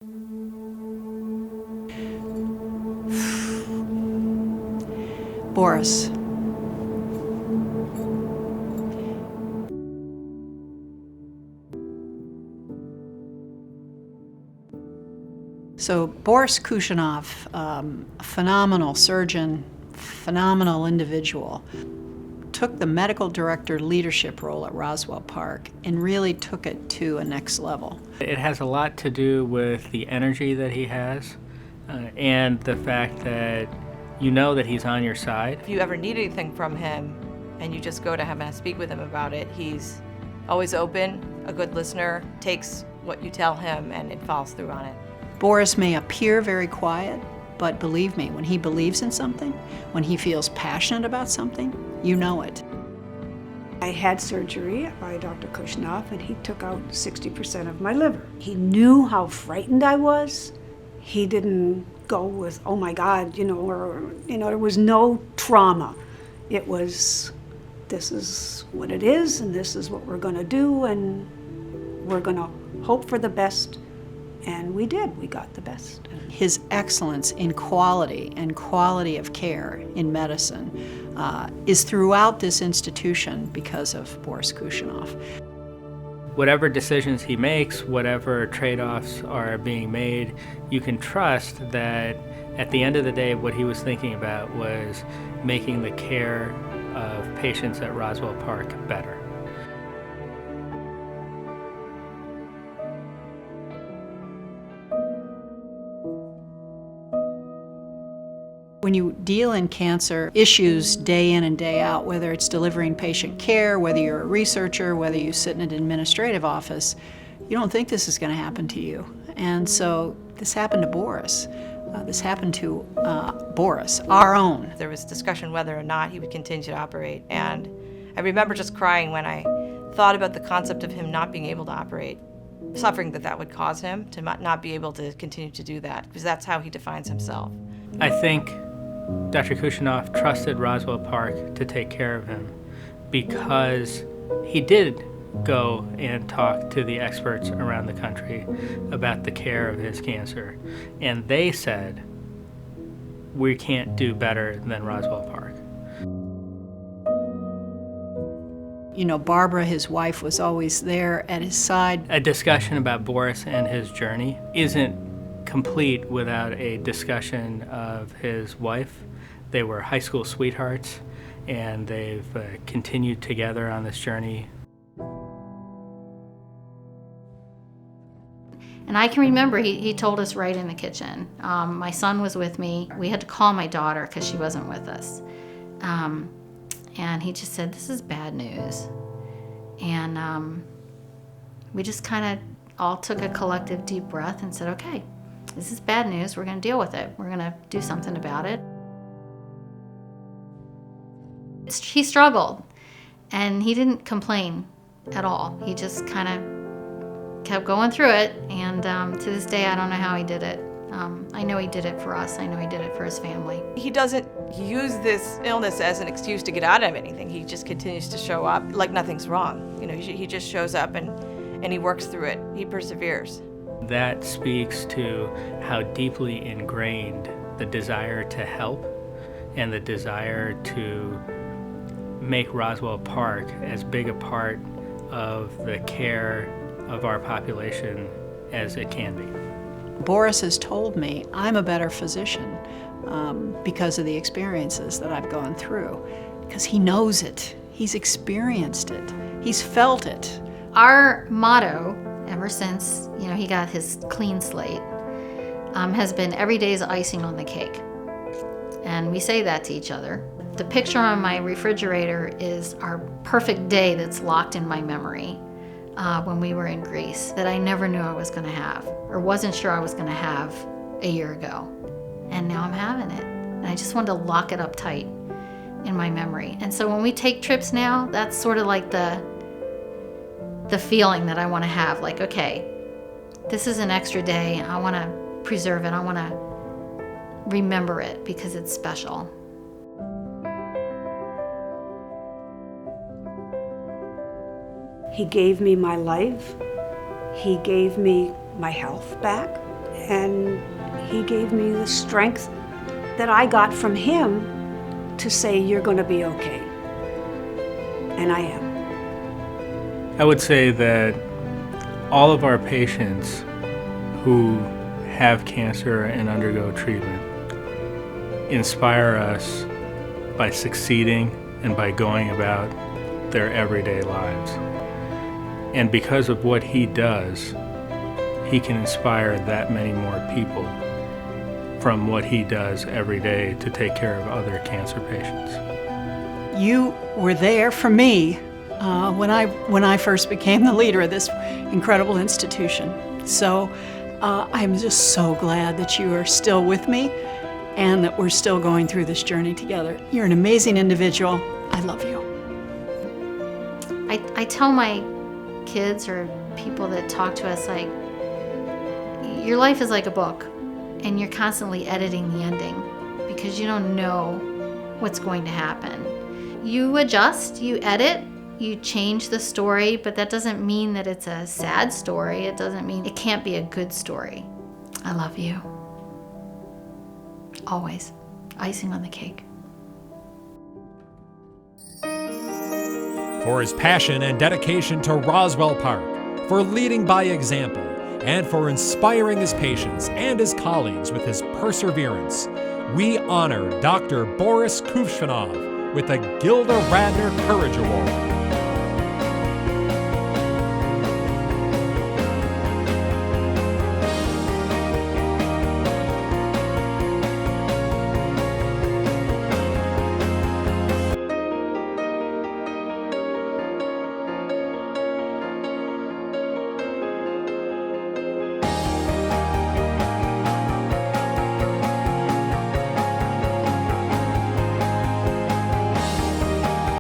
Boris. So Boris Kuvshinoff, a phenomenal surgeon, phenomenal individual, took the medical director leadership role at Roswell Park and really took it to a next level. It has a lot to do with the energy that he has and the fact that you know that he's on your side. If you ever need anything from him and you just go to him and speak with him about it, he's always open, a good listener, takes what you tell him and it follows through on it. Boris may appear very quiet, but believe me, when he believes in something, when he feels passionate about something, you know it. I had surgery by Dr. Kuvshinoff, and he took out 60% of my liver. He knew how frightened I was. He didn't go with, oh my God, there was no trauma. It was, this is what it is, and this is what we're gonna do, and we're gonna hope for the best. And we did, we got the best. His excellence in quality and quality of care in medicine is throughout this institution because of Boris Kuvshinoff. Whatever decisions he makes, whatever trade-offs are being made, you can trust that at the end of the day, what he was thinking about was making the care of patients at Roswell Park better. When you deal in cancer issues day in and day out, whether it's delivering patient care, whether you're a researcher, whether you sit in an administrative office, you don't think this is going to happen to you. And so this happened to Boris. This happened to Boris, our own. There was discussion whether or not he would continue to operate. And I remember just crying when I thought about the concept of him not being able to operate, suffering that would cause him to not be able to continue to do that, because that's how he defines himself. I think Dr. Kuvshinoff trusted Roswell Park to take care of him because he did go and talk to the experts around the country about the care of his cancer. And they said, we can't do better than Roswell Park. You know, Barbara, his wife, was always there at his side. A discussion about Boris and his journey isn't complete without a discussion of his wife. They were high school sweethearts, and they've continued together on this journey. And I can remember he told us right in the kitchen. My son was with me. We had to call my daughter because she wasn't with us. And he just said, this is bad news. And we just kind of all took a collective deep breath and said, okay, this is bad news. We're going to deal with it. We're going to do something about it. He struggled, and he didn't complain at all. He just kind of kept going through it, and to this day, I don't know how he did it. I know he did it for us. I know he did it for his family. He doesn't use this illness as an excuse to get out of anything. He just continues to show up like nothing's wrong. He just shows up and he works through it. He perseveres. That speaks to how deeply ingrained the desire to help and the desire to make Roswell Park as big a part of the care of our population as it can be. Boris has told me I'm a better physician because of the experiences that I've gone through, because he knows it, he's experienced it, he's felt it. Our motto, ever since he got his clean slate, has been every day is icing on the cake. And we say that to each other. The picture on my refrigerator is our perfect day that's locked in my memory when we were in Greece that I never knew I was going to have, or wasn't sure I was going to have a year ago. And now I'm having it. And I just wanted to lock it up tight in my memory. And so when we take trips now, that's sort of like the feeling that I want to have, like, okay, this is an extra day. I want to preserve it. I want to remember it because it's special. He gave me my life. He gave me my health back. And he gave me the strength that I got from him to say, you're going to be okay. And I am. I would say that all of our patients who have cancer and undergo treatment inspire us by succeeding and by going about their everyday lives. And because of what he does, he can inspire that many more people from what he does every day to take care of other cancer patients. You were there for me when I first became the leader of this incredible institution. So I'm just so glad that you are still with me and that we're still going through this journey together. You're an amazing individual. I love you. I tell my kids or people that talk to us, like, your life is like a book and you're constantly editing the ending because you don't know what's going to happen. You adjust, you edit, you change the story, but that doesn't mean that it's a sad story. It doesn't mean it can't be a good story. I love you. Always. Icing on the cake. For his passion and dedication to Roswell Park, for leading by example, and for inspiring his patients and his colleagues with his perseverance, we honor Dr. Boris Kuvshinoff with the Gilda Radner Courage Award.